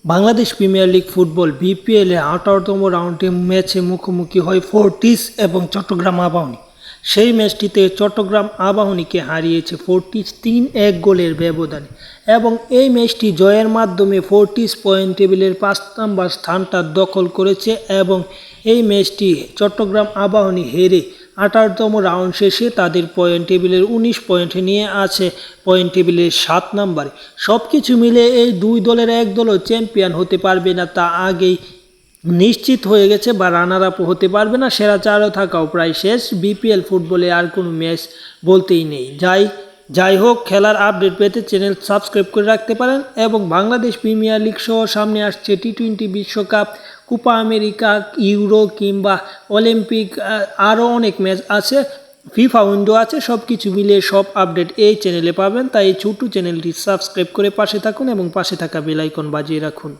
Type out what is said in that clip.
Bangladesh premier league football বিপিএলে 18তম রাউন্ডে ম্যাচে মুখোমুখি হয় ফোর্টিস এবং চট্টগ্রাম আবাহনী। সেই ম্যাচটিতে চট্টগ্রাম আবাহনীকে হারিয়েছে ফোর্টিস 3-1 গোলের ব্যবধানে এবং এই ম্যাচটি জয়ের মাধ্যমে ফোর্টিস পয়েন্ট টেবিলের 5 নম্বর স্থানটা দখল করেছে এবং এই ম্যাচটি চট্টগ্রাম আবাহনী হেরে 18তম রাউন্ড শেষে তাদের পয়েন্ট টেবিলের 19 পয়েন্ট নিয়ে আছে পয়েন্ট টেবিলের 7 নম্বরে। সব কিছু মিলে এই দুই দলের এক দলও চ্যাম্পিয়ন হতে পারবে না তা আগেই নিশ্চিত হয়ে গেছে বা রানার আপ হতে পারবে না। সেরা চারও থাকাও প্রায় শেষ। বিপিএল ফুটবলে আর কোনো ম্যাচ বলতেই নেই। যাই হোক, খেলার আপডেট পেতে চ্যানেল সাবস্ক্রাইব করে রাখতে পারেন এবং বাংলাদেশ প্রিমিয়ার লিগ সহ সামনে আসছে টি-20 বিশ্বকাপ, কোপা আমেরিকা, ইউরো কিংবা অলিম্পিক, আরও অনেক ম্যাচ আছে, ফিফা উইন্ডো আছে। সব কিছু মিলিয়ে সব আপডেট এই চ্যানেলে পাবেন। তাই এই ছোট্ট চ্যানেলটি সাবস্ক্রাইব করে পাশে থাকুন এবং পাশে থাকা বেল আইকন বাজিয়ে রাখুন।